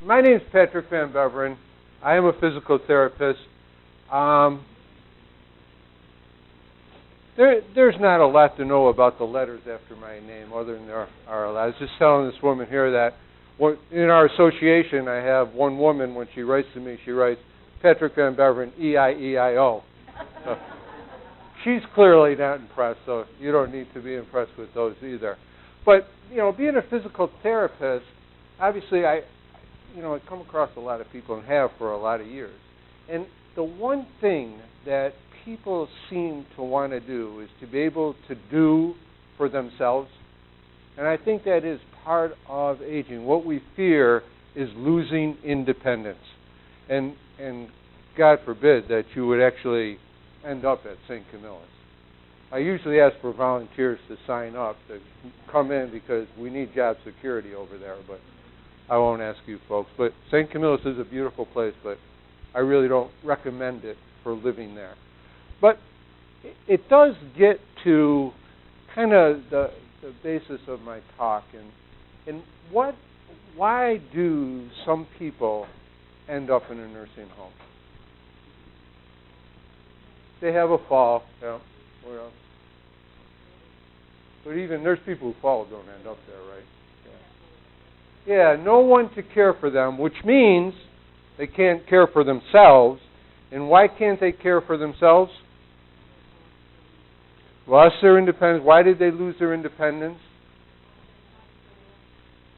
My name is Patrick VanBeveren. I am a physical therapist. There's not a lot to know about the letters after my name, other than there are a lot. I was just telling this woman here that in our association, I have one woman, when she writes to me, she writes, Patrick VanBeveren, E-I-E-I-O. So she's clearly not impressed, so you don't need to be impressed with those either. But, being a physical therapist, obviously I come across a lot of people and have for a lot of years. And the one thing that people seem to want to do is to be able to do for themselves. And I think that is part of aging. What we fear is losing independence. And God forbid that you would actually end up at St. Camillus. I usually ask for volunteers to sign up to come in because we need job security over there, but I won't ask you folks. But St. Camillus is a beautiful place, but I really don't recommend it for living there. But it does get to kind of the basis of my talk, and why do some people end up in a nursing home? They have a fall, well, but even there's people who fall don't end up there, right? Yeah, no one to care for them, which means they can't care for themselves. And why can't they care for themselves? Lost their independence. Why did they lose their independence?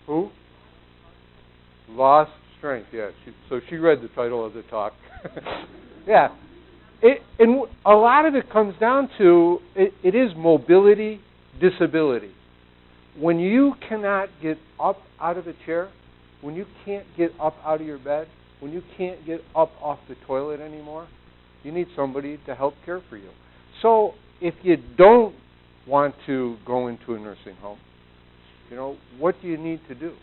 Who? Lost strength, yeah. So she read the title of the talk. Yeah. And a lot of it comes down to, it is mobility, disability. When you cannot get up out of a chair, when you can't get up out of your bed, when you can't get up off the toilet anymore, you need somebody to help care for you. So if you don't want to go into a nursing home, what do you need to do?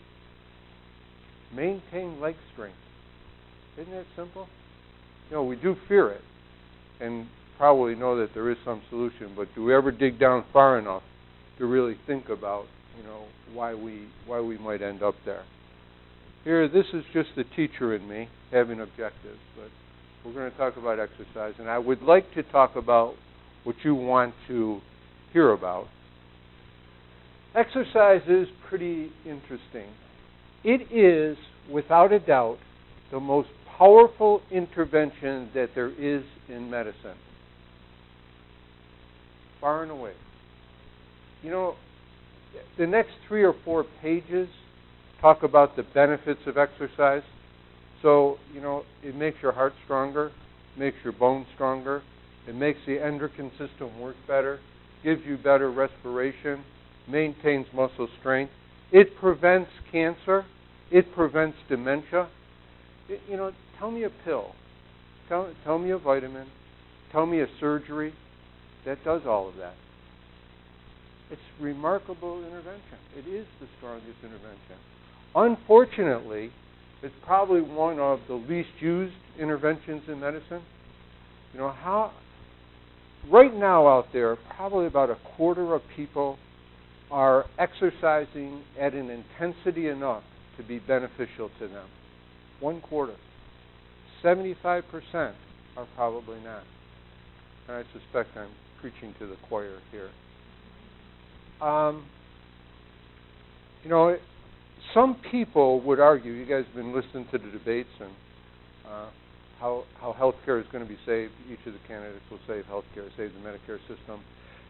Maintain leg strength. Isn't that simple? We do fear it and probably know that there is some solution, but do we ever dig down far enough to really think about why we might end up there? Here, this is just the teacher in me having objectives, but we're going to talk about exercise, and I would like to talk about what you want to hear about. Exercise is pretty interesting. It is, without a doubt, the most powerful intervention that there is in medicine. Far and away. The next 3 or 4 pages talk about the benefits of exercise. So, it makes your heart stronger, makes your bones stronger, it makes the endocrine system work better, gives you better respiration, maintains muscle strength. It prevents cancer. It prevents dementia. Tell me a pill. Tell me a vitamin. Tell me a surgery that does all of that. It's remarkable intervention. It is the strongest intervention. Unfortunately, it's probably one of the least used interventions in medicine. Right now out there, probably about a quarter of people are exercising at an intensity enough to be beneficial to them. 1/4. 75% are probably not. And I suspect I'm preaching to the choir here. Some people would argue, you guys have been listening to the debates and how healthcare is going to be saved. Each of the candidates will save healthcare, save the Medicare system.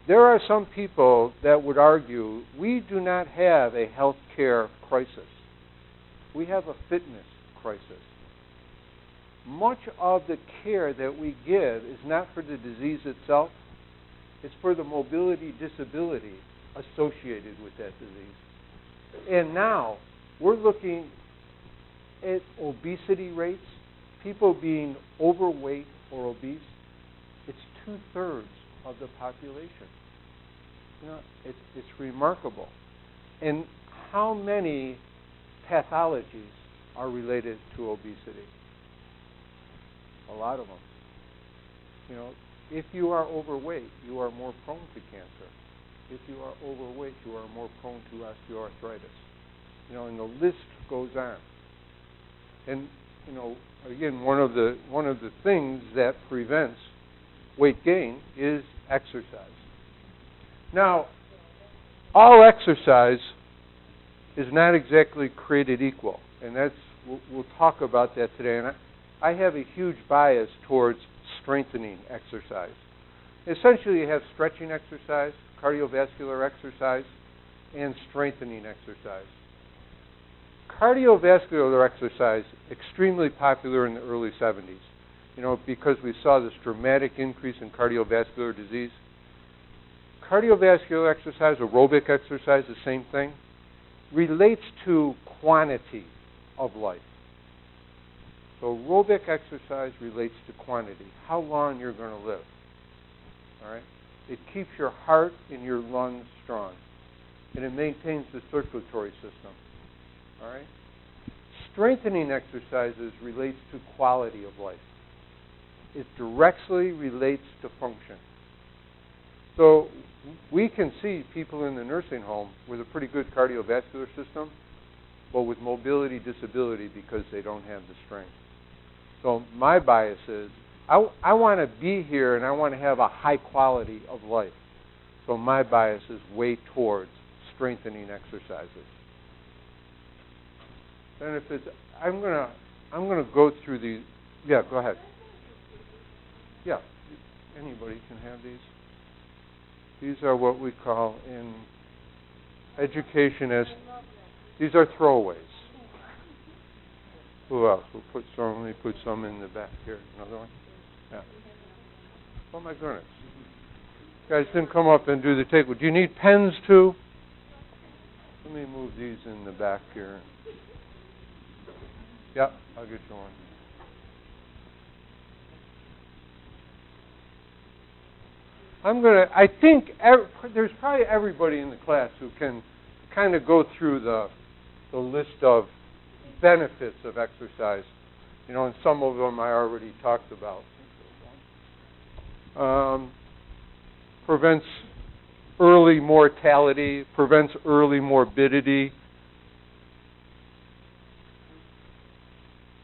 There are some people that would argue we do not have a healthcare crisis. We have a fitness crisis. Much of the care that we give is not for the disease itself. It's for the mobility disability associated with that disease. And now we're looking at obesity rates, people being overweight or obese. It's 2/3 of the population. It's remarkable. And how many pathologies are related to obesity? A lot of them. If you are overweight, you are more prone to cancer. If you are overweight, you are more prone to osteoarthritis. And the list goes on. And, you know, again, one of the things that prevents weight gain is exercise. Now, all exercise is not exactly created equal, and we'll talk about that today. And I have a huge bias towards strengthening exercise. Essentially, you have stretching exercise, cardiovascular exercise, and strengthening exercise. Cardiovascular exercise, extremely popular in the early 70s, you know, because we saw this dramatic increase in cardiovascular disease. Cardiovascular exercise, aerobic exercise, the same thing, relates to quantity of life. So aerobic exercise relates to quantity, how long you're going to live. All right? It keeps your heart and your lungs strong, and it maintains the circulatory system. All right? Strengthening exercises relates to quality of life. It directly relates to function. So we can see people in the nursing home with a pretty good cardiovascular system, but with mobility disability because they don't have the strength. So my bias is I want to be here and I want to have a high quality of life. So my bias is way towards strengthening exercises. Benefits. I'm gonna go through these. Yeah, go ahead. Yeah, anybody can have these. These are what we call in education as, these are throwaways. Who else? We'll put some. Let me put some in the back here. Another one. Yeah. Oh my goodness. You guys didn't come up and do the take. Do you need pens too? Let me move these in the back here. Yeah, I'll get you one. I think there's probably everybody in the class who can kind of go through the list of benefits of exercise. You know, and some of them I already talked about. Prevents early mortality, prevents early morbidity,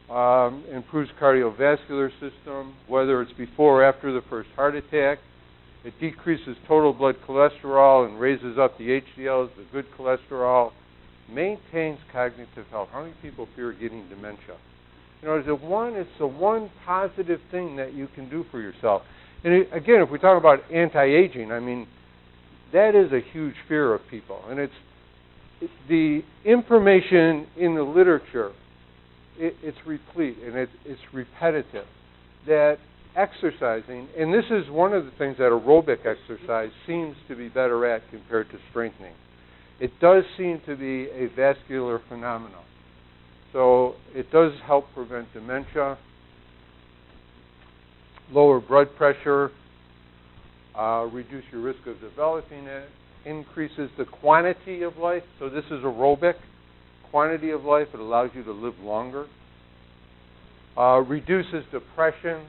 improves cardiovascular system, whether it's before or after the first heart attack. It decreases total blood cholesterol and raises up the HDLs, the good cholesterol. Maintains cognitive health. How many people fear getting dementia? You know, it's the one positive thing that you can do for yourself. And again, if we talk about anti-aging, I mean, that is a huge fear of people. And it's the information in the literature, it's replete and it's repetitive, that exercising, and this is one of the things that aerobic exercise seems to be better at compared to strengthening. It does seem to be a vascular phenomenon. So it does help prevent dementia, lower blood pressure, reduce your risk of developing it, increases the quantity of life. So this is aerobic. Quantity of life, it allows you to live longer. Reduces depression,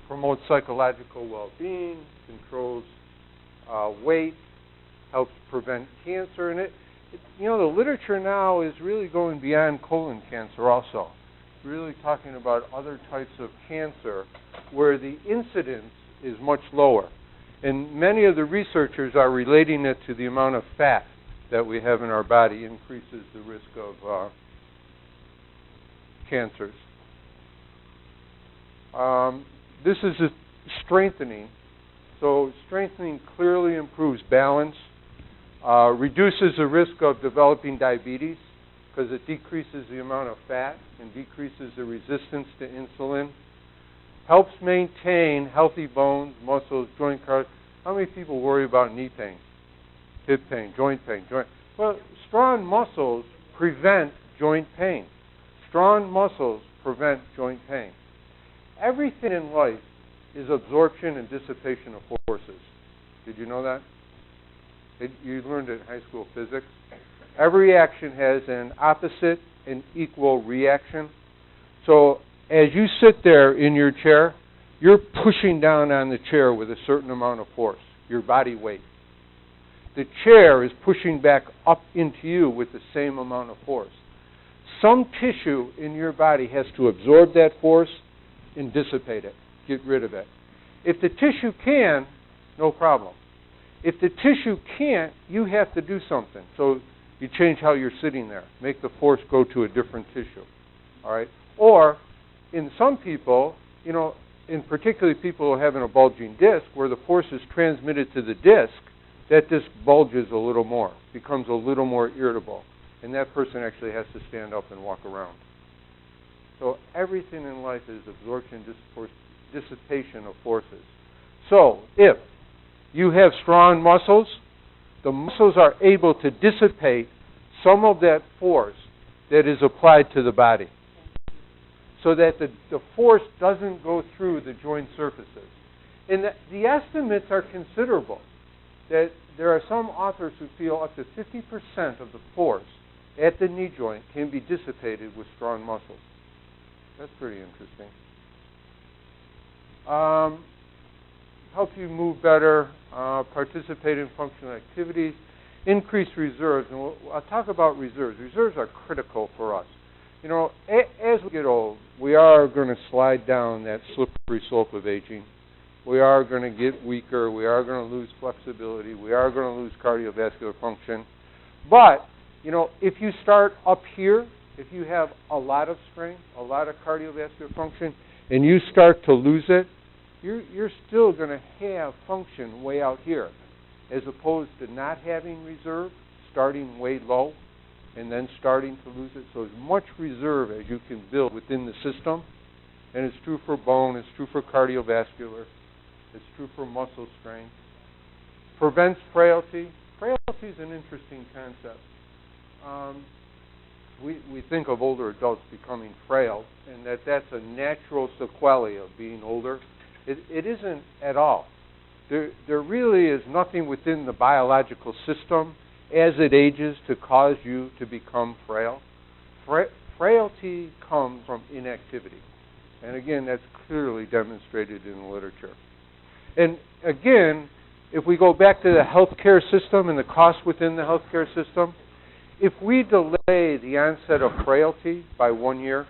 promotes psychological well-being, controls weight, helps prevent cancer. And you know, the literature now is really going beyond colon cancer also. Really talking about other types of cancer where the incidence is much lower. And many of the researchers are relating it to the amount of fat that we have in our body increases the risk of cancers. This is a strengthening. So strengthening clearly improves balance, reduces the risk of developing diabetes because it decreases the amount of fat and decreases the resistance to insulin. Helps maintain healthy bones, muscles, joint cartilage. How many people worry about knee pain, hip pain, joint pain? Well, strong muscles prevent joint pain. Strong muscles prevent joint pain. Everything in life is absorption and dissipation of forces. Did you know that? You learned it in high school physics. Every action has an opposite and equal reaction. So as you sit there in your chair, you're pushing down on the chair with a certain amount of force, your body weight. The chair is pushing back up into you with the same amount of force. some tissue in your body has to absorb that force and dissipate it, get rid of it. If the tissue can, no problem. If the tissue can't, you have to do something. So you change how you're sitting there. Make the force go to a different tissue. All right? Or in some people, in particularly people who have a bulging disc, where the force is transmitted to the disc, that disc bulges a little more, becomes a little more irritable. And that person actually has to stand up and walk around. So everything in life is absorption, dissipation of forces. So if you have strong muscles, the muscles are able to dissipate some of that force that is applied to the body, so that the force doesn't go through the joint surfaces. And the estimates are considerable. That there are some authors who feel up to 50% of the force at the knee joint can be dissipated with strong muscles. That's pretty interesting. Help you move better, participate in functional activities, increase reserves. And I'll talk about reserves. Reserves are critical for us. As we get old, we are going to slide down that slippery slope of aging. We are going to get weaker. We are going to lose flexibility. We are going to lose cardiovascular function. But, if you start up here, if you have a lot of strength, a lot of cardiovascular function, and you start to lose it, you're still going to have function way out here, as opposed to not having reserve, starting way low, and then starting to lose it. So as much reserve as you can build within the system, and it's true for bone, it's true for cardiovascular, it's true for muscle strength. Prevents frailty. Frailty is an interesting concept. We think of older adults becoming frail, and that's a natural sequelae of being older. It isn't at all. There really is nothing within the biological system as it ages to cause you to become frail. Frailty comes from inactivity. And again, that's clearly demonstrated in the literature. And again, if we go back to the healthcare system and the cost within the healthcare system, if we delay the onset of frailty by 1 year,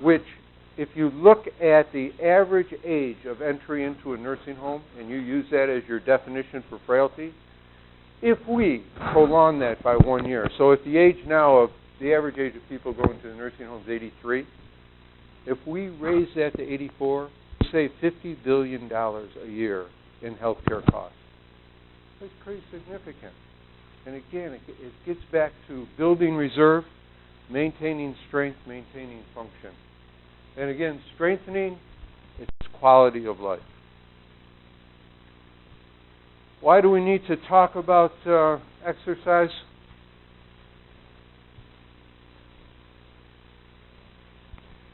which if you look at the average age of entry into a nursing home, and you use that as your definition for frailty, if we prolong that by 1 year, so if the average age of people going to the nursing home is 83, if we raise that to 84, we save $50 billion a year in healthcare costs. That's pretty significant. And again, it gets back to building reserve, maintaining strength, maintaining function. And again, strengthening, it's quality of life. Why do we need to talk about exercise?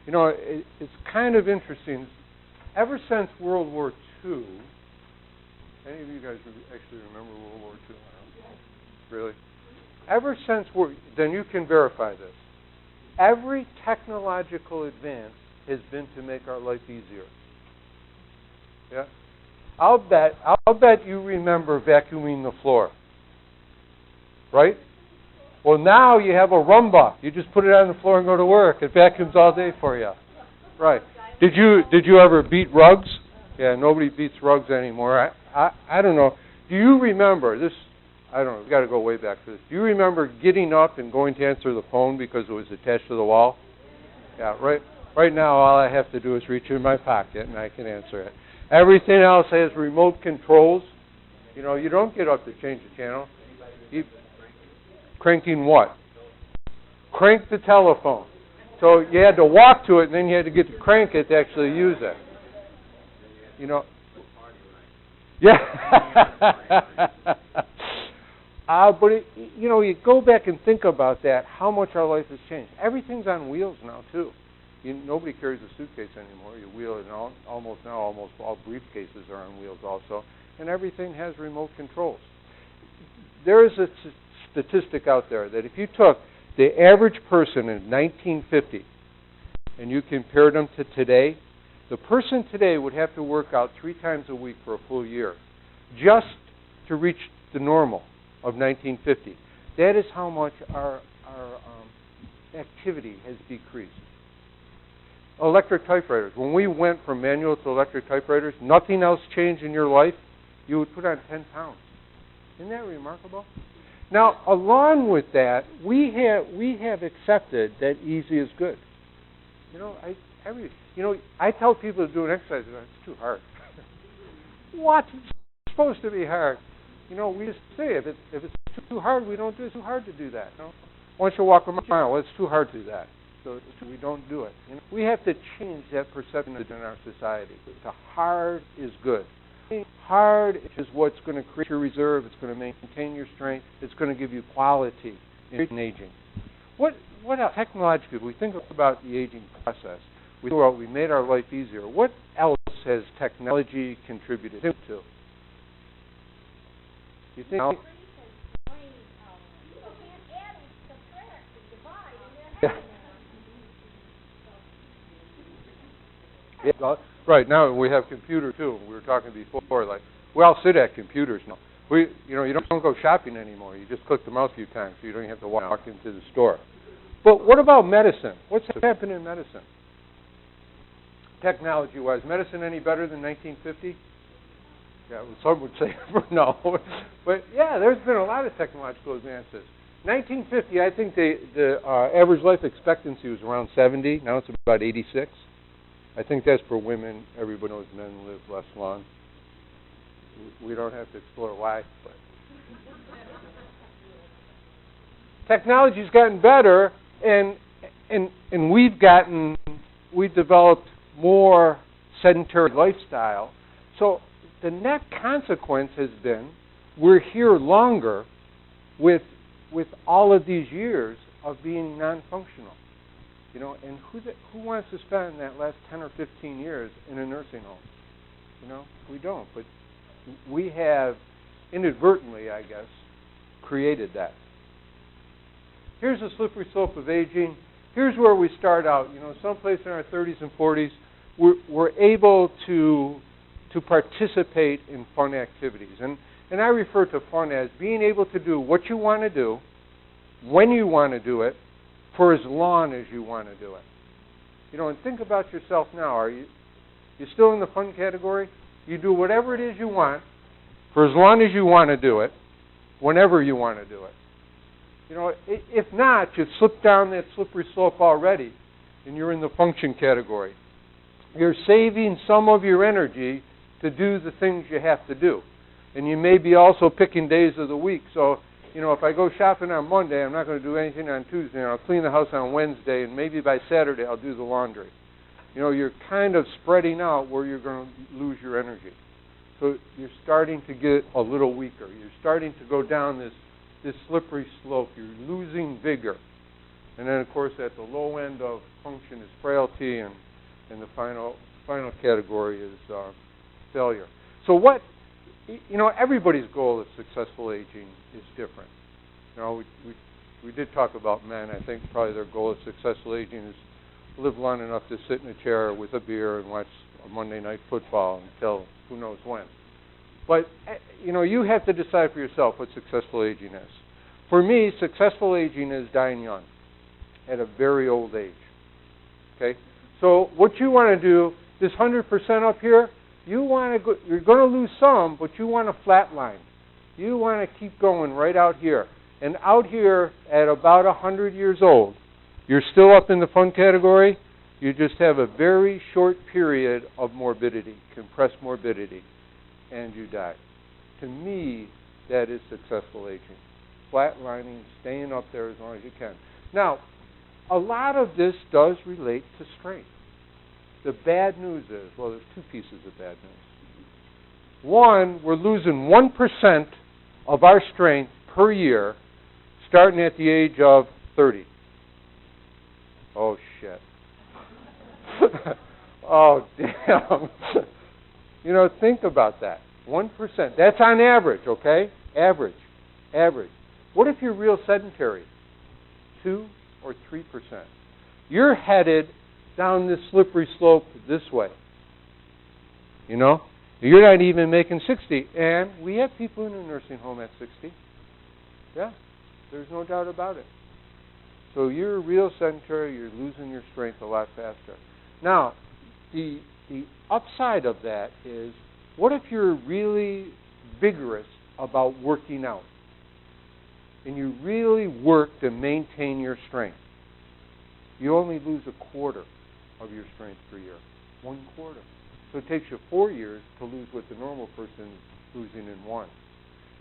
It's kind of interesting. Ever since World War II, any of you guys actually remember World War II? Really? Ever since then you can verify this. Every technological advance has been to make our life easier. Yeah? I'll bet you remember vacuuming the floor. Right? Well, now you have a Roomba. You just put it on the floor and go to work. It vacuums all day for you. Right. Did you ever beat rugs? Yeah, nobody beats rugs anymore. I don't know. Do you remember this? I don't know. We've got to go way back for this. Do you remember getting up and going to answer the phone because it was attached to the wall? Yeah, right now all I have to do is reach in my pocket and I can answer it. Everything else has remote controls. You don't get up to change the channel. Cranking what? Crank the telephone. So you had to walk to it and then you had to get to crank it to actually use it. Yeah. But you go back and think about that, how much our life has changed. Everything's on wheels now, too. Nobody carries a suitcase anymore. You wheel it, and almost all briefcases are on wheels also. And everything has remote controls. There is a statistic out there that if you took the average person in 1950 and you compared them to today, the person today would have to work out 3 times a week for a full year just to reach the normal of 1950. That is how much our activity has decreased. Electric typewriters. When we went from manual to electric typewriters, nothing else changed in your life, you would put on 10 pounds. Isn't that remarkable? Now, along with that, we have accepted that easy is good. You know, I tell people to do an exercise, and it's too hard. What? It's supposed to be hard. You know, we just say if it's too hard, we don't do it. It's too hard to do that. You know? Once you walk a mile, well, it's too hard to do that. So we don't do it. You know? We have to change that perception in our society. The hard is good. Hard is what's going to create your reserve. It's going to maintain your strength. It's going to give you quality in aging. What else? Technologically, we think about the aging process. We made our life easier. What else has technology contributed to? You think? Yeah. Right, now we have computers too. We were talking before, like, we all sit at computers now. You don't go shopping anymore. You just click the mouse a few times, so you don't have to walk into the store. But what about medicine? What's happened in medicine? Technology-wise, medicine any better than 1950? Yeah, some would say no. But yeah, there's been a lot of technological advances. 1950, I think the average life expectancy was around 70. Now it's about 86. I think that's for women. Everybody knows men live less long. We don't have to explore why, but technology's gotten better, and we've developed more sedentary lifestyle. So the net consequence has been we're here longer with all of these years of being non-functional. You know, and who wants to spend that last 10 or 15 years in a nursing home? You know, we don't. But we have inadvertently, I guess, created that. Here's the slippery slope of aging. Here's where we start out. You know, someplace in our 30s and 40s, we're able to participate in fun activities. And I refer to fun as being able to do what you want to do, when you want to do it, for as long as you want to do it. You know, and think about yourself now. Are you still in the fun category? You do whatever it is you want, for as long as you want to do it, whenever you want to do it. You know, if not, you've slipped down that slippery slope already, and you're in the function category. You're saving some of your energy to do the things you have to do. And you may be also picking days of the week. So, you know, if I go shopping on Monday, I'm not going to do anything on Tuesday, and I'll clean the house on Wednesday, and maybe by Saturday I'll do the laundry. You know, you're kind of spreading out where you're going to lose your energy. So you're starting to get a little weaker. You're starting to go down this slippery slope. You're losing vigor. And then, of course, at the low end of function is frailty, and the final category is failure. So you know, everybody's goal of successful aging is different. You know, we did talk about men. I think probably their goal of successful aging is live long enough to sit in a chair with a beer and watch a Monday night football until who knows when. But, you know, you have to decide for yourself what successful aging is. For me, successful aging is dying young at a very old age. Okay? So what you want to do, this 100% up here, you're going to lose some, but you want to flatline. You want to keep going right out here. And out here, at about 100 years old, you're still up in the fun category. You just have a very short period of morbidity, compressed morbidity, and you die. To me, that is successful aging. Flatlining, staying up there as long as you can. Now, a lot of this does relate to strength. The bad news is, well, there's two pieces of bad news. One, we're losing 1% of our strength per year starting at the age of 30. Oh, shit. Oh, damn. You know, think about that. 1%. That's on average, okay? Average. What if you're real sedentary? 2 or 3%. You're headed down this slippery slope this way. You know? You're not even making 60. And we have people in a nursing home at 60. Yeah. There's no doubt about it. So you're real sedentary, you're losing your strength a lot faster. Now, the upside of that is, what if you're really vigorous about working out? And you really work to maintain your strength. You only lose a quarter of your strength per year. 1/4. So it takes you 4 years to lose what the normal person is losing in 1.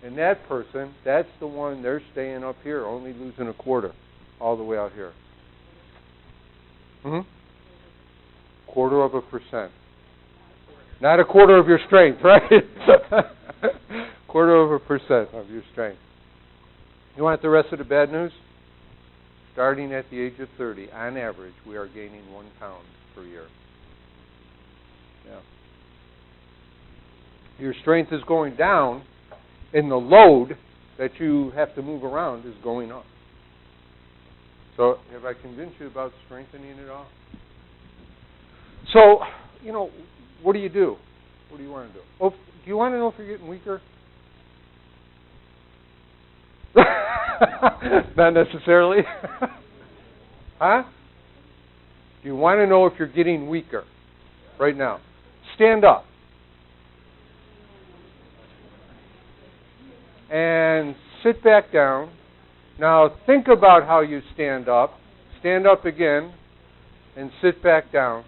And that person, that's the one, they're staying up here, only losing a quarter, all the way out here. 1/4%. Not a quarter of your strength, right? 1/4% of your strength. You want the rest of the bad news? Starting at the age of 30, on average, we are gaining 1 pound per year. Yeah. Your strength is going down, and the load that you have to move around is going up. So, have I convinced you about strengthening it all? So, what do you do? What do you want to do? Oh, do you want to know if you're getting weaker? Not necessarily. Huh? Do you want to know if you're getting weaker right now? Stand up. And sit back down. Now think about how you stand up. Stand up again and sit back down.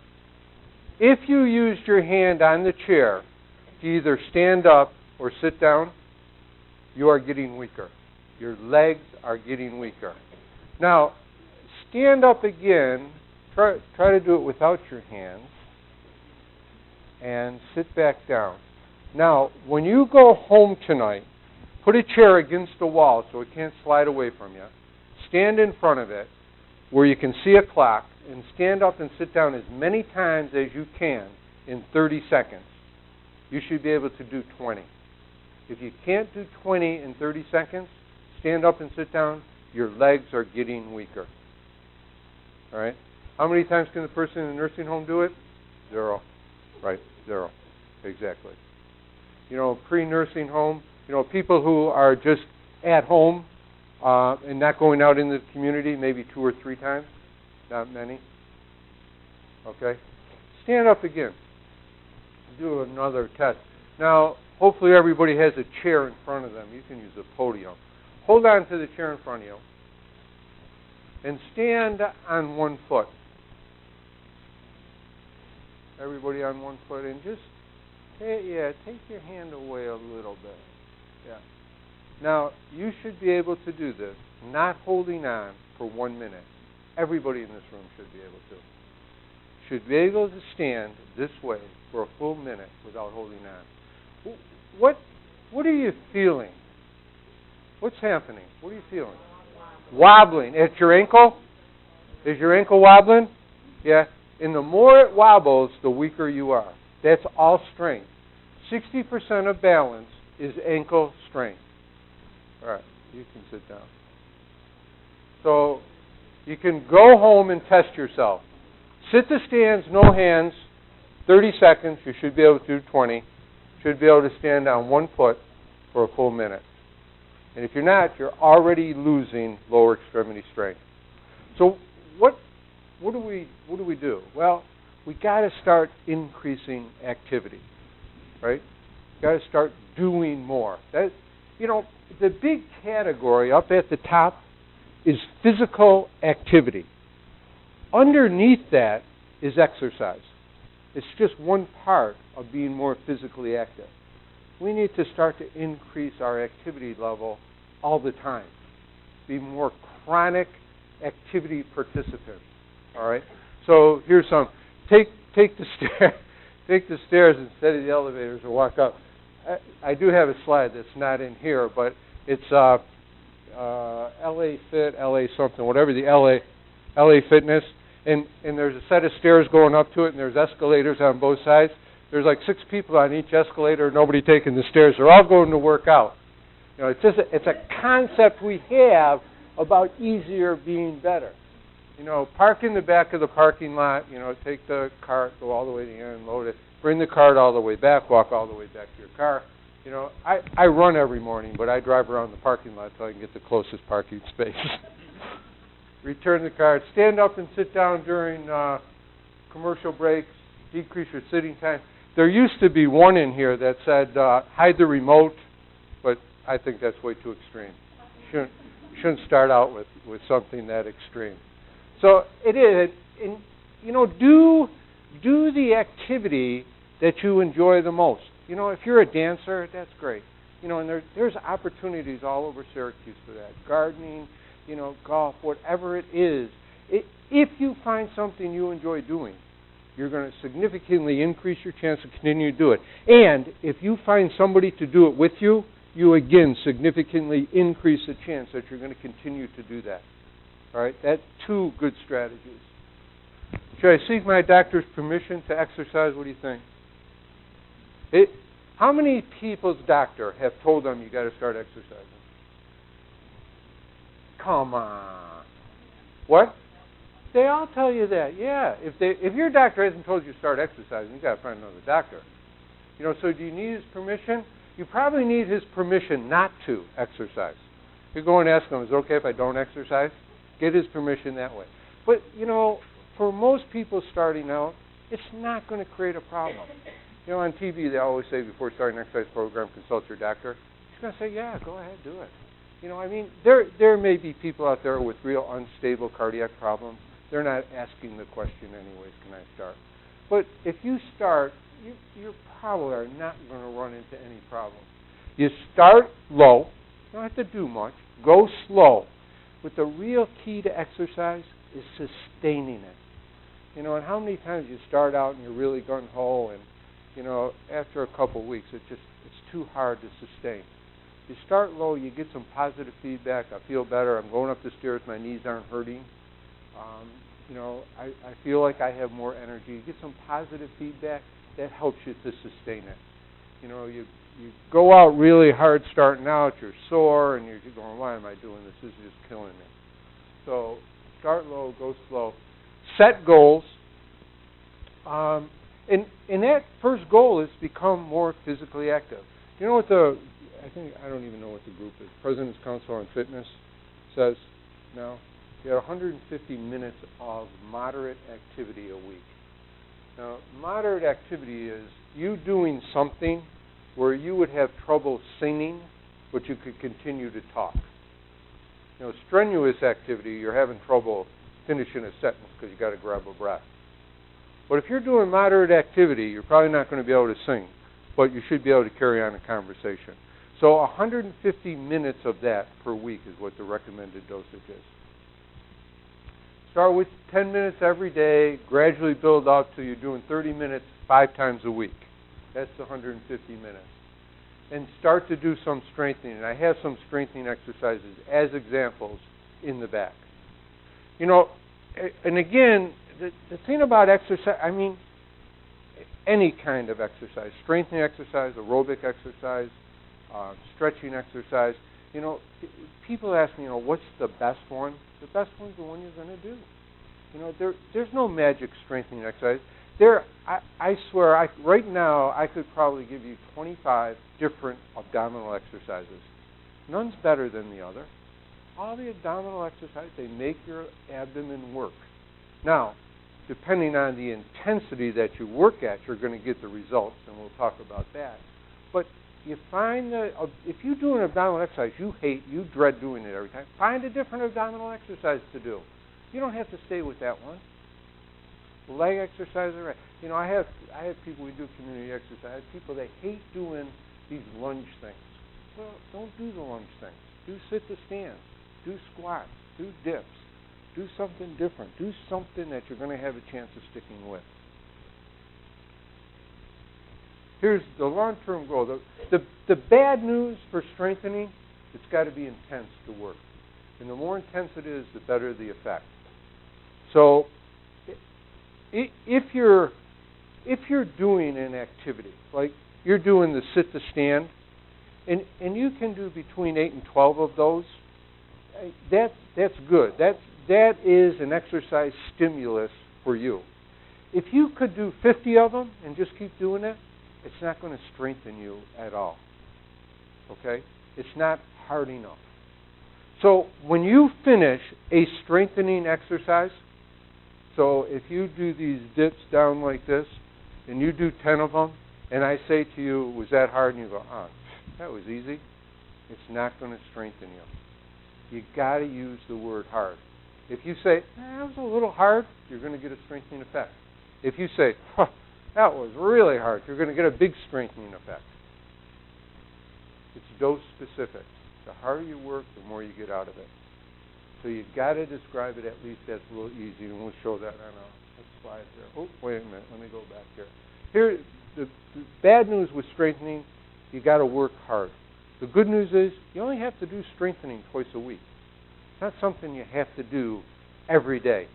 If you used your hand on the chair to either stand up or sit down, you are getting weaker. Your legs are getting weaker. Now, stand up again. Try to do it without your hands. And sit back down. Now, when you go home tonight, put a chair against the wall so it can't slide away from you. Stand in front of it where you can see a clock, and stand up and sit down as many times as you can in 30 seconds. You should be able to do 20. If you can't do 20 in 30 seconds, stand up and sit down. Your legs are getting weaker. All right? How many times can the person in the nursing home do it? 0. Right, 0. Exactly. Pre-nursing home, people who are just at home and not going out in the community, maybe 2 or 3 times. Not many. Okay? Stand up again. Do another test. Now, hopefully everybody has a chair in front of them. You can use a podium. Hold on to the chair in front of you. And stand on 1 foot. Everybody on 1 foot. And just, take your hand away a little bit. Yeah. Now, you should be able to do this, not holding on for 1 minute. Everybody in this room should be able to. Should be able to stand this way for a full minute without holding on. What are you feeling? What's happening? What are you feeling? Wobbling. At your ankle? Is your ankle wobbling? Yeah. And the more it wobbles, the weaker you are. That's all strength. 60% of balance is ankle strength. All right. You can sit down. So, you can go home and test yourself. Sit the stands, no hands, 30 seconds. You should be able to do 20. Should be able to stand on 1 foot for a full minute. And if you're not, you're already losing lower extremity strength. So what do we do? Well, we got to start increasing activity, right? Got to start doing more. The big category up at the top is physical activity. Underneath that is exercise. It's just one part of being more physically active. We need to start to increase our activity level all the time. Be more chronic activity participants. All right? So here's some. Take the stairs instead of the elevators and walk up. I do have a slide that's not in here, but it's LA Fit, LA something, whatever the LA Fitness, and there's a set of stairs going up to it, and there's escalators on both sides. There's like 6 people on each escalator, nobody taking the stairs. They're all going to work out. It's a concept we have about easier being better. Park in the back of the parking lot. Take the cart, go all the way to the end, load it, bring the cart all the way back, walk all the way back to your car. I run every morning, but I drive around the parking lot until I can get the closest parking space. Return the card. Stand up and sit down during commercial breaks. Decrease your sitting time. There used to be one in here that said hide the remote, but I think that's way too extreme. Shouldn't start out with something that extreme. So it is, and, you know, do the activity that you enjoy the most. You know, if you're a dancer, that's great. You know, and there's opportunities all over Syracuse for that. Gardening, you know, golf, whatever it is. If you find something you enjoy doing, you're going to significantly increase your chance to continue to do it. And if you find somebody to do it with you, you again significantly increase the chance that you're going to continue to do that. All right? That's two good strategies. Should I seek my doctor's permission to exercise? What do you think? How many people's doctor have told them you got to start exercising? Come on. What? They all tell you that. Yeah. If your doctor hasn't told you to start exercising, you got to find another doctor. You know. So do you need his permission? You probably need his permission not to exercise. You go and ask him, "Is it okay if I don't exercise?" Get his permission that way. But you know, for most people starting out, it's not going to create a problem. You know, on TV they always say before starting an exercise program, consult your doctor. He's going to say, "Yeah, go ahead, do it." You know, I mean, there may be people out there with real unstable cardiac problems. They're not asking the question anyways, can I start? But if you start, you probably are not going to run into any problems. You start low. You don't have to do much. Go slow. But the real key to exercise is sustaining it. You know, and how many times you start out and you're really gung-ho and, you know, after a couple of weeks, it's too hard to sustain. You start low, you get some positive feedback. I feel better. I'm going up the stairs. My knees aren't hurting. You know, I feel like I have more energy. You get some positive feedback. That helps you to sustain it. You know, you go out really hard starting out. You're sore, and you're going, why am I doing this? This is just killing me. So start low, go slow. Set goals. And that first goal is to become more physically active. You know what I don't even know what the group is. President's Council on Fitness says now. You have 150 minutes of moderate activity a week. Now, moderate activity is you doing something where you would have trouble singing, but you could continue to talk. You know, strenuous activity, you're having trouble finishing a sentence because you got to grab a breath. But if you're doing moderate activity, you're probably not going to be able to sing, but you should be able to carry on a conversation. So 150 minutes of that per week is what the recommended dosage is. Start with 10 minutes every day, gradually build up till you're doing 30 minutes 5 times a week. That's the 150 minutes. And start to do some strengthening. And I have some strengthening exercises as examples in the back. You know, and again, the thing about exercise, I mean, any kind of exercise, strengthening exercise, aerobic exercise, stretching exercise, you know, people ask me, you know, what's the best one? The best one's the one you're going to do. You know, there's no magic strengthening exercise. I swear, right now, I could probably give you 25 different abdominal exercises. None's better than the other. All the abdominal exercises, they make your abdomen work. Now, depending on the intensity that you work at, you're going to get the results, and we'll talk about that. But you find that if you do an abdominal exercise you dread doing it every time, find a different abdominal exercise to do. You don't have to stay with that one. Leg exercises, right? You know, I have people, we do community exercise. I have people that hate doing these lunge things. Well, don't do the lunge things. Do sit to stand. Do squats. Do dips. Do something different. Do something that you're going to have a chance of sticking with. Here's the long-term goal. The bad news for strengthening, it's got to be intense to work. And the more intense it is, the better the effect. So if you're doing an activity, like you're doing the sit to stand, and you can do between 8 and 12 of those, that's good. That is an exercise stimulus for you. If you could do 50 of them and just keep doing it, it's not going to strengthen you at all. Okay? It's not hard enough. So when you finish a strengthening exercise, so if you do these dips down like this, and you do 10 of them, and I say to you, was that hard? And you go, that was easy. It's not going to strengthen you. You got to use the word hard. If you say, that was a little hard, you're going to get a strengthening effect. If you say, that was really hard, you're going to get a big strengthening effect. It's dose specific. The harder you work, the more you get out of it. So you've got to describe it at least that's a little easy, and we'll show that on a slide there. Oh, wait a minute. Let me go back here. Here, the bad news with strengthening, you got to work hard. The good news is you only have to do strengthening twice a week. It's not something you have to do every day.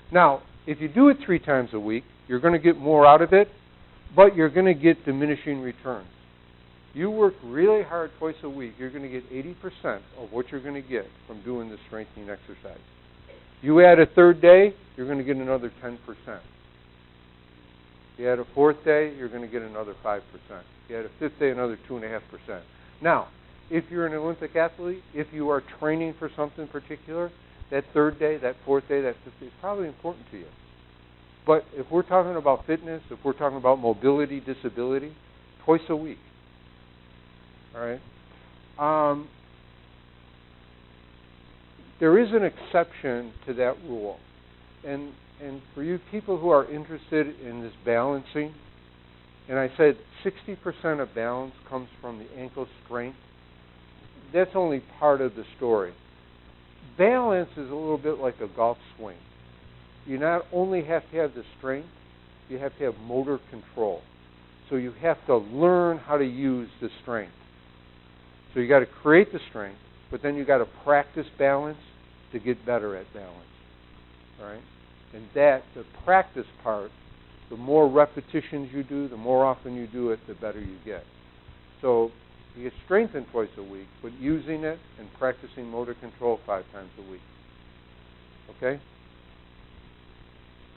Now, if you do it 3 times a week, you're going to get more out of it, but you're going to get diminishing returns. You work really hard twice a week, you're going to get 80% of what you're going to get from doing the strengthening exercise. You add a 3rd day, you're going to get another 10%. You add a 4th day, you're going to get another 5%. You add a 5th day, another 2.5%. Now, if you're an Olympic athlete, if you are training for something particular, that 3rd day, that 4th day, that 5th day is probably important to you. But if we're talking about fitness, if we're talking about mobility, disability, twice a week. All right. There is an exception to that rule, and for you people who are interested in this balancing, and I said 60% of balance comes from the ankle strength. That's only part of the story. Balance is a little bit like a golf swing. You not only have to have the strength, you have to have motor control. So you have to learn how to use the strength. So you got to create the strength, but then you got to practice balance to get better at balance. All right? And that, the practice part, the more repetitions you do, the more often you do it, the better you get. So you get strengthened twice a week, but using it and practicing motor control 5 times a week. Okay?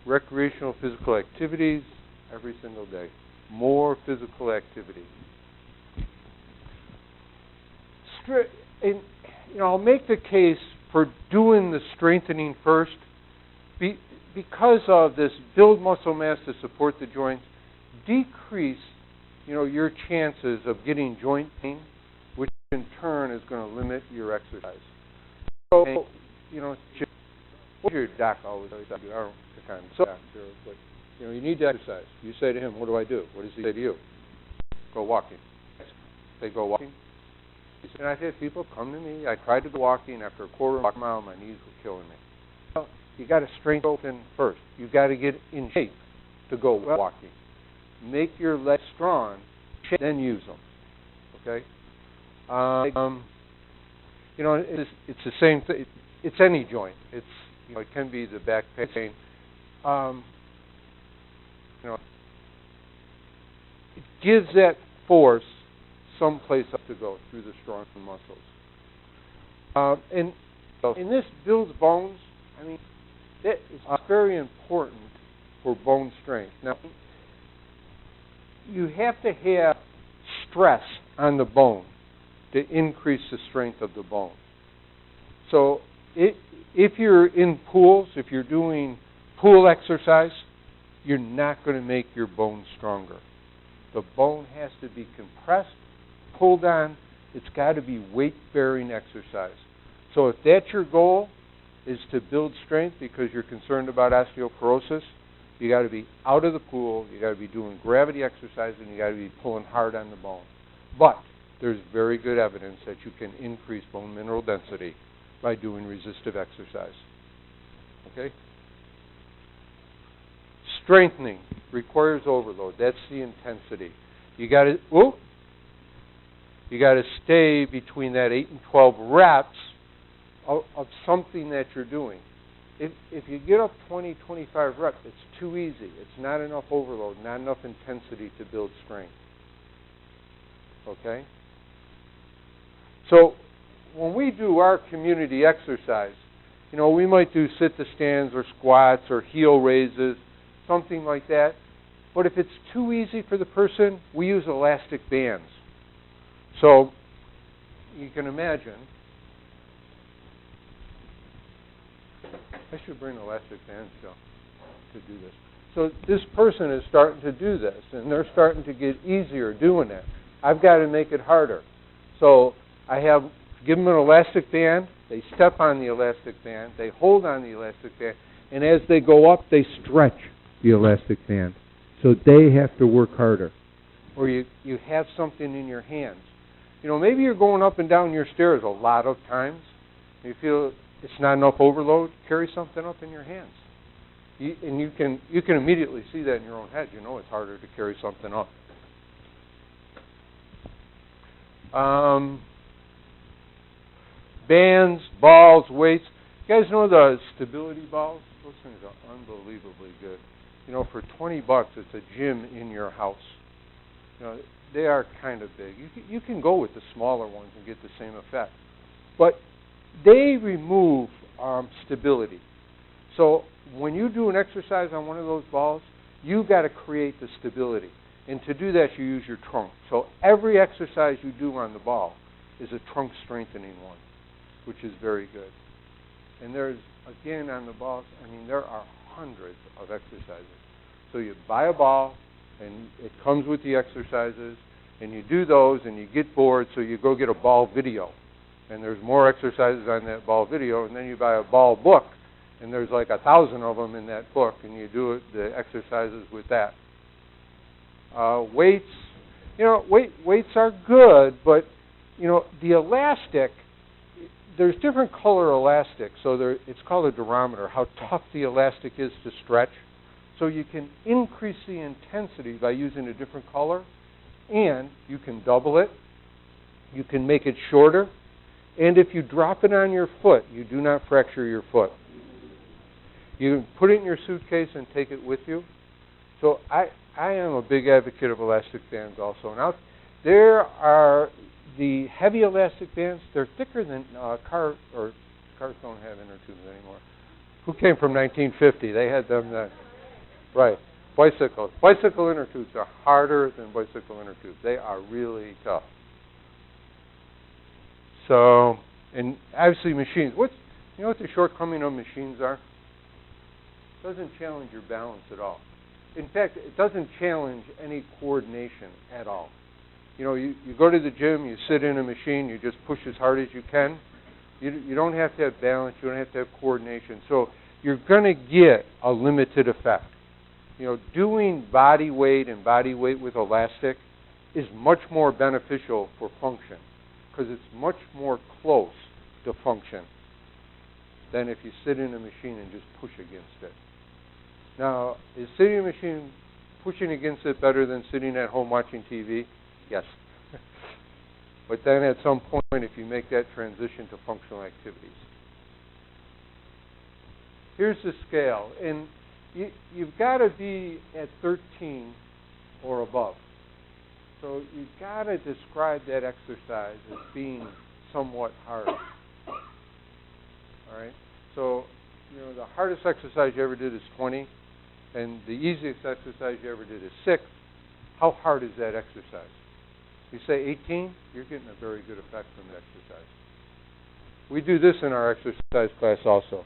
Recreational physical activities every single day. More physical activity. And, I'll make the case for doing the strengthening first. Because of this, build muscle mass to support the joints, decrease, your chances of getting joint pain, which in turn is going to limit your exercise. So, what your doc always says, I don't pick on the doctor, but you need to exercise. You say to him, "What do I do?" What does he say to you? Go walking. They go walking. And I've had people come to me. I tried to go walking. After a quarter of a mile, my knees were killing me. Well, you got to strengthen first. You got to get in shape to go walking. Make your legs strong, then use them. Okay. It's the same thing. It's any joint. It can be the back pain. It gives that force someplace up to go through the strong muscles. And this builds bones. That is very important for bone strength. Now, you have to have stress on the bone to increase the strength of the bone. So if you're in pools, if you're doing pool exercise, you're not going to make your bone stronger. The bone has to be compressed, pulled on. It's got to be weight-bearing exercise. So if that's your goal, is to build strength because you're concerned about osteoporosis, you got to be out of the pool, you got to be doing gravity exercise, and you got to be pulling hard on the bone. But there's very good evidence that you can increase bone mineral density by doing resistive exercise. Okay? Strengthening requires overload. That's the intensity. You got to stay between that 8 and 12 reps of something that you're doing. If you get up 20, 25 reps, it's too easy. It's not enough overload, not enough intensity to build strength. Okay? So when we do our community exercise, we might do sit-to-stands or squats or heel raises, something like that. But if it's too easy for the person, we use elastic bands. So you can imagine I should bring elastic bands to do this. So this person is starting to do this, and they're starting to get easier doing it. I've got to make it harder. So give them an elastic band. They step on the elastic band. They hold on the elastic band. And as they go up, they stretch the elastic band. So they have to work harder. Or you have something in your hands. Maybe you're going up and down your stairs a lot of times. You feel it's not enough overload. Carry something up in your hands. And you can immediately see that in your own head. It's harder to carry something up. Bands, balls, weights. You guys know the stability balls? Those things are unbelievably good. For $20, it's a gym in your house. They are kind of big. You can go with the smaller ones and get the same effect. But they remove stability. So when you do an exercise on one of those balls, you've got to create the stability. And to do that, you use your trunk. So every exercise you do on the ball is a trunk strengthening one, which is very good. And there's, again, on the balls, there are hundreds of exercises. So you buy a ball, and it comes with the exercises, and you do those, and you get bored, so you go get a ball video. And there's more exercises on that ball video, and then you buy a ball book, and there's like 1,000 of them in that book, and you do the exercises with that. Weights, weights are good, but, the elastic, there's different color elastic, so it's called a durometer, how tough the elastic is to stretch. So you can increase the intensity by using a different color, and you can double it. You can make it shorter. And if you drop it on your foot, you do not fracture your foot. You can put it in your suitcase and take it with you. So I am a big advocate of elastic bands also. Now, there are the heavy elastic bands. They're thicker than cars don't have inner tubes anymore. Who came from 1950? They had them then. Right. Bicycles. Bicycle inner tubes are harder than bicycle inner tubes. They are really tough. So, and obviously machines. You know what the shortcoming of machines are? It doesn't challenge your balance at all. In fact, it doesn't challenge any coordination at all. You go to the gym, you sit in a machine, you just push as hard as you can. You don't have to have balance, you don't have to have coordination. So you're going to get a limited effect. Doing body weight and body weight with elastic is much more beneficial for function because it's much more close to function than if you sit in a machine and just push against it. Now, is sitting in a machine pushing against it better than sitting at home watching TV? Yes. But then at some point, if you make that transition to functional activities. Here's the scale. And you've got to be at 13 or above. So you've got to describe that exercise as being somewhat hard. All right? So, the hardest exercise you ever did is 20, and the easiest exercise you ever did is 6. How hard is that exercise? You say 18, you're getting a very good effect from the exercise. We do this in our exercise class also.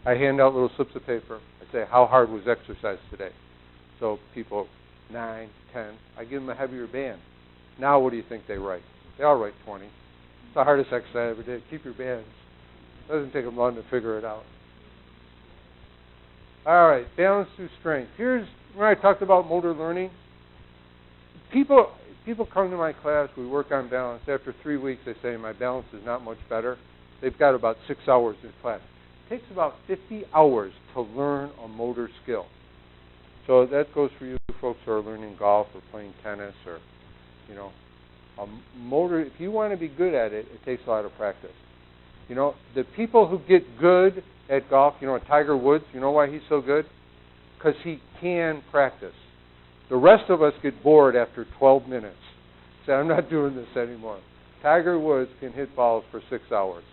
I hand out little slips of paper. I say, how hard was exercise today? So people, 9, 10. I give them a heavier band. Now what do you think they write? They all write 20. It's the hardest exercise I ever did. Keep your bands. It doesn't take them long to figure it out. All right, balance through strength. Here's where I talked about motor learning. People come to my class, we work on balance. After 3 weeks, they say, my balance is not much better. They've got about 6 hours in class. It takes about 50 hours to learn a motor skill. So that goes for you folks who are learning golf or playing tennis or, a motor. If you want to be good at it, it takes a lot of practice. The people who get good at golf, Tiger Woods, you know why he's so good? Because he can practice. The rest of us get bored after 12 minutes. Say, I'm not doing this anymore. Tiger Woods can hit balls for 6 hours.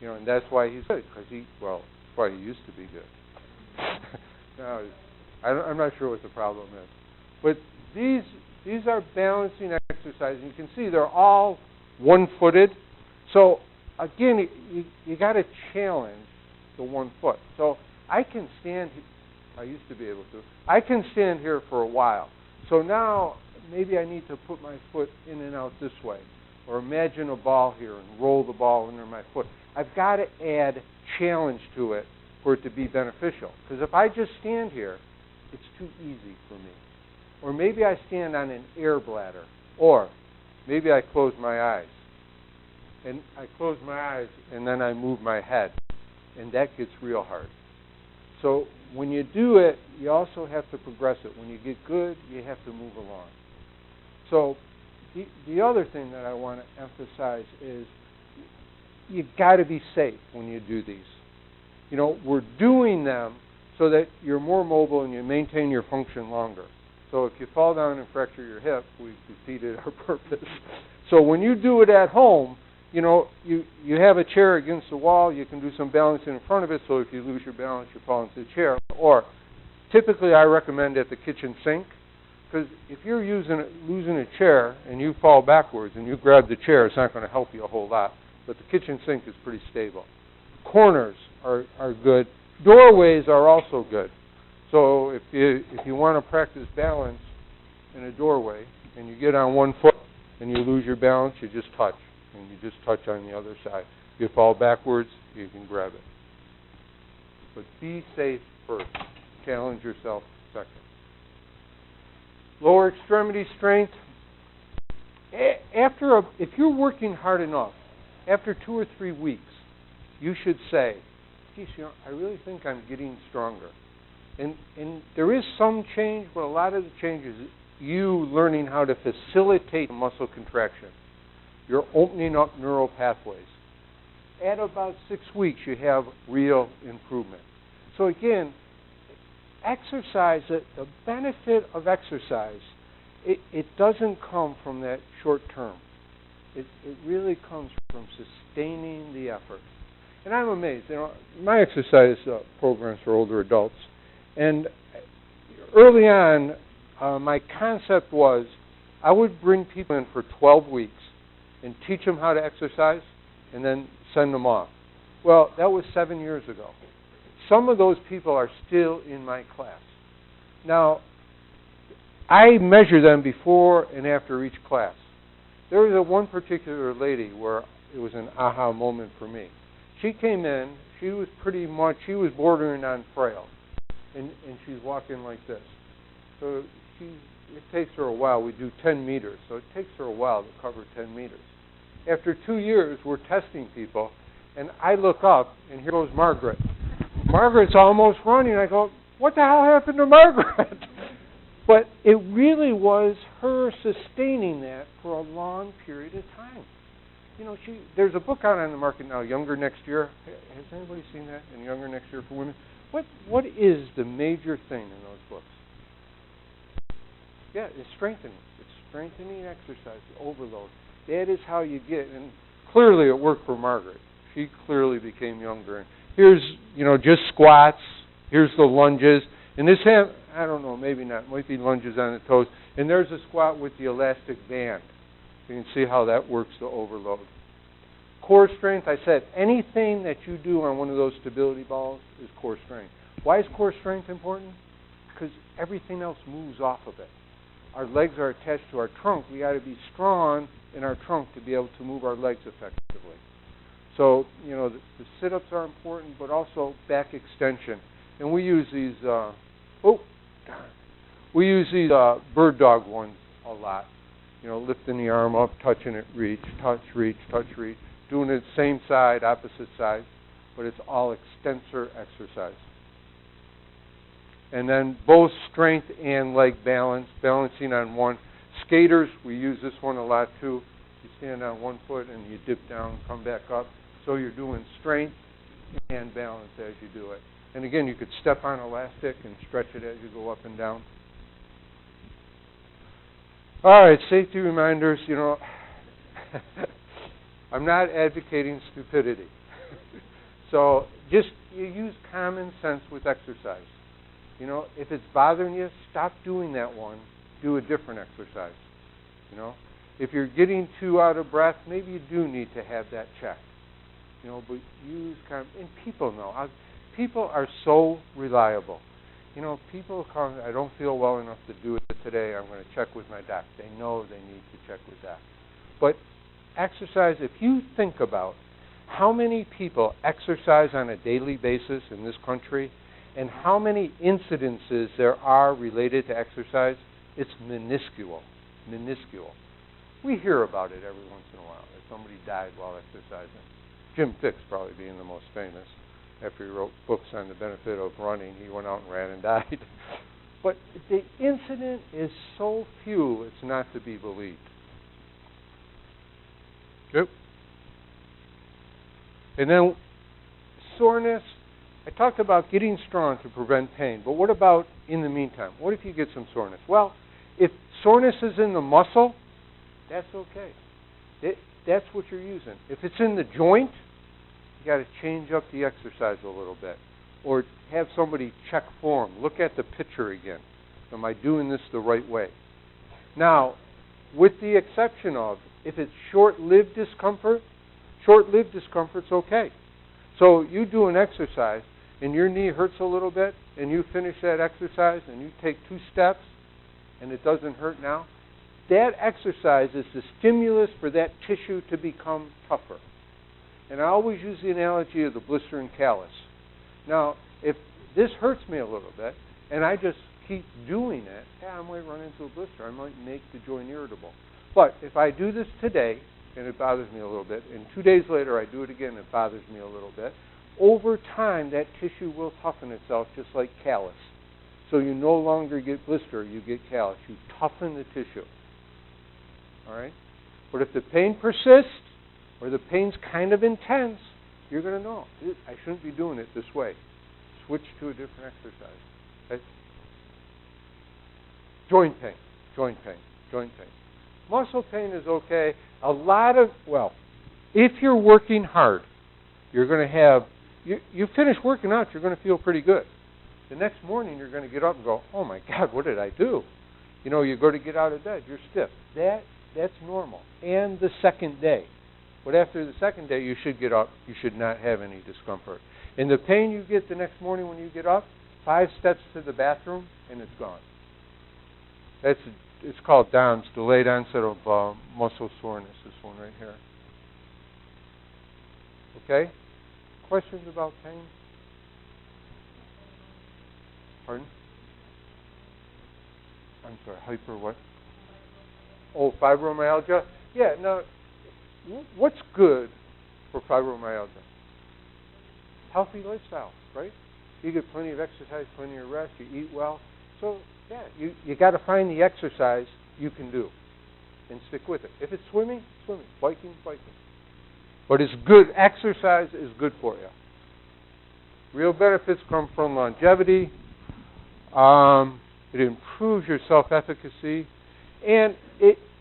And that's why he's good, because that's why he used to be good. Now, I'm not sure what the problem is. But these are balancing exercises. You can see they're all one-footed. So, again, you got to challenge the 1 foot. So I can stand, I used to be able to, I can stand here for a while. So now maybe I need to put my foot in and out this way, or imagine a ball here and roll the ball under my foot. I've got to add challenge to it for it to be beneficial. Because if I just stand here, it's too easy for me. Or maybe I stand on an air bladder. Or maybe I close my eyes. And I close my eyes and then I move my head. And that gets real hard. So when you do it, you also have to progress it. When you get good, you have to move along. So the other thing that I want to emphasize is you've got to be safe when you do these. You know, we're doing them so that you're more mobile and you maintain your function longer. So if you fall down and fracture your hip, we've defeated our purpose. So when you do it at home, you know, you have a chair against the wall, you can do some balancing in front of it, so if you lose your balance, you fall into the chair. Or typically I recommend at the kitchen sink, because if you're losing a chair and you fall backwards and you grab the chair, it's not going to help you a whole lot. But the kitchen sink is pretty stable. Corners are good. Doorways are also good. So if you want to practice balance in a doorway and you get on 1 foot and you lose your balance, you just touch. And you just touch on the other side. If you fall backwards, you can grab it. But be safe first. Challenge yourself second. Lower extremity strength. If you're working hard enough, after 2 or 3 weeks, you should say, geez, you know, I really think I'm getting stronger. And there is some change, but a lot of the change is you learning how to facilitate muscle contraction. You're opening up neural pathways. At about 6 weeks, you have real improvement. So again, exercise, the benefit of exercise, it doesn't come from that short term. It really comes from sustaining the effort. And I'm amazed. You know, my exercise programs for older adults. And early on, my concept was I would bring people in for 12 weeks and teach them how to exercise and then send them off. Well, that was 7 years ago. Some of those people are still in my class. Now, I measure them before and after each class. There was one particular lady where it was an aha moment for me. She came in, she was bordering on frail. And she's walking like this. So it takes her a while. We do 10 meters, so it takes her a while to cover 10 meters. After 2 years, we're testing people, and I look up, and here goes Margaret. Margaret's almost running. I go, what the hell happened to Margaret? But it really was her sustaining that for a long period of time. You know, there's a book out on the market now, Younger Next Year. Has anybody seen that? And Younger Next Year for Women? What is the major thing in those books? Yeah, it's strengthening. It's strengthening exercise, overload. That is how you get, and clearly it worked for Margaret. She clearly became younger. And here's, you know, just squats. Here's the lunges. And this I don't know, maybe not. It might be lunges on the toes. And there's a squat with the elastic band. You can see how that works to overload. Core strength, I said, anything that you do on one of those stability balls is core strength. Why is core strength important? Because everything else moves off of it. Our legs are attached to our trunk. We got to be strong in our trunk to be able to move our legs effectively. So, you know, the sit-ups are important, but also back extension. And we use these, bird dog ones a lot. You know, lifting the arm up, touching it, reach, touch, reach, touch, reach. Doing it same side, opposite side, but it's all extensor exercise. And then both strength and leg balance, balancing on one. Skaters, we use this one a lot too. You stand on 1 foot and you dip down, come back up. So you're doing strength and balance as you do it. And again, you could step on elastic and stretch it as you go up and down. All right, safety reminders, you know, I'm not advocating stupidity. So just you use common sense with exercise. You know, if it's bothering you, stop doing that one. Do a different exercise. You know, if you're getting too out of breath, maybe you do need to have that checked. You know, but use and people know. people are so reliable. You know, people come, I don't feel well enough to do it today. I'm going to check with my doc. They know they need to check with doc. But exercise, if you think about how many people exercise on a daily basis in this country and how many incidences there are related to exercise, it's minuscule. Minuscule. We hear about it every once in a while, that somebody died while exercising. Jim Fixx probably being the most famous. After he wrote books on the benefit of running, he went out and ran and died. But the incident is so few, it's not to be believed. Yep. And then soreness. I talked about getting strong to prevent pain, but what about in the meantime? What if you get some soreness? Well, if soreness is in the muscle, that's okay. That's what you're using. If it's in the joint, you got to change up the exercise a little bit. Or have somebody check form. Look at the picture again. Am I doing this the right way? Now, with the exception of, if it's short-lived discomfort's okay. So you do an exercise and your knee hurts a little bit and you finish that exercise and you take 2 steps and it doesn't hurt now, that exercise is the stimulus for that tissue to become tougher. And I always use the analogy of the blister and callus. Now, if this hurts me a little bit and I just keep doing it, I might run into a blister. I might make the joint irritable. But if I do this today and it bothers me a little bit, and 2 days later I do it again and it bothers me a little bit, over time that tissue will toughen itself just like callus. So you no longer get blister, you get callus. You toughen the tissue. All right? But if the pain persists or the pain's kind of intense, you're going to know, I shouldn't be doing it this way. Switch to a different exercise. Okay? Joint pain, joint pain, joint pain. Muscle pain is okay. If you're working hard, you're going to have, you finish working out, you're going to feel pretty good. The next morning, you're going to get up and go, oh my God, what did I do? You know, you go to get out of bed, you're stiff. That's normal. And the second day. But after the second day, you should get up. You should not have any discomfort. And the pain you get the next morning when you get up, 5 steps to the bathroom, and it's gone. It's called DOMS, delayed onset of muscle soreness, this one right here. Okay? Questions about pain? Pardon? I'm sorry, hyper what? Oh, fibromyalgia? Yeah, now, what's good for fibromyalgia? Healthy lifestyle, right? You get plenty of exercise, plenty of rest, you eat well. So, yeah, you got to find the exercise you can do and stick with it. If it's swimming, swimming. Biking, biking. But it's good. Exercise is good for you. Real benefits come from longevity. It improves your self-efficacy. And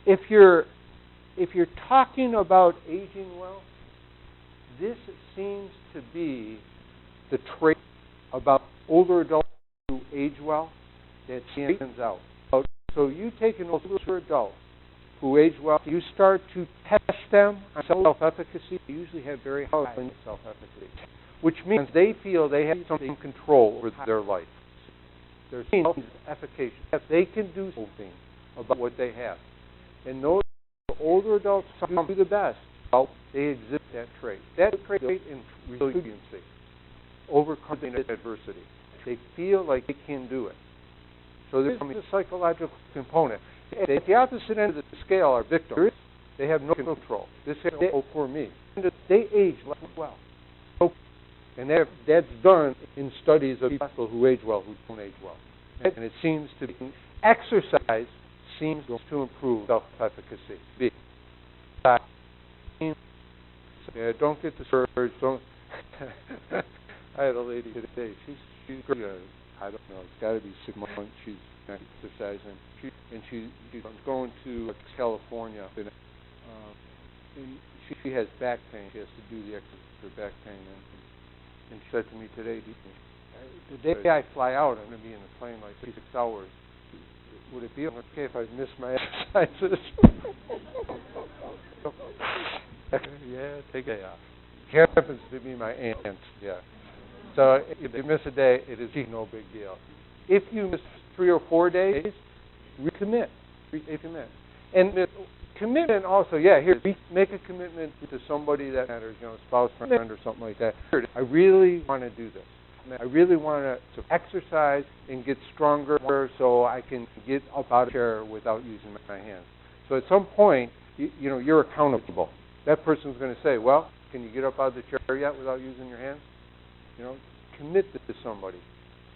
if you're talking about aging well, this seems to be the trait about older adults who age well that stands out. So you take an older adult who age well, you start to test them on self-efficacy. They usually have very high self-efficacy, which means they feel they have some control over their life. They're seen as efficacious. They can do something about what they have. And those older adults who do the best, they exhibit that trait. That trait in resiliency, overcoming adversity. They feel like they can do it. So there's a psychological component. At the opposite end of the scale are victims. They have no control. This is for me. They age well. And that's done in studies of people who age well, who don't age well. And it seems to be, exercise seems to improve self-efficacy. Yeah, don't get discouraged. Don't. I had a lady today. She's I don't know. It's got to be 6 months. She's not exercising. She's going to California. And she has back pain. She has to do the exercise for back pain. And she said to me today, the day I fly out, I'm going to be in the plane like 6 hours. Would it be okay if I miss my exercises? Yeah, take it off. It happens to be my aunt, yeah. So if you miss a day, it is no big deal. If you miss 3 or 4 days, recommit. Recommit. And commitment also, here, make a commitment to somebody that matters, spouse, friend, or something like that. I really want to do this. I really want to exercise and get stronger so I can get up out of the chair without using my hands. So at some point, you're accountable. That person's going to say, well, can you get up out of the chair yet without using your hands? Commit to somebody.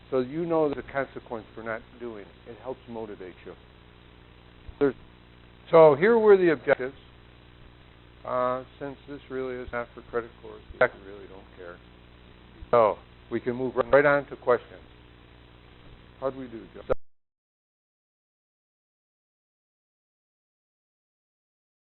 So you know the consequence for not doing it. It helps motivate you. So here were the objectives. Since this really is not for credit course, I really don't care. So we can move right on to questions. How do we do, Joe?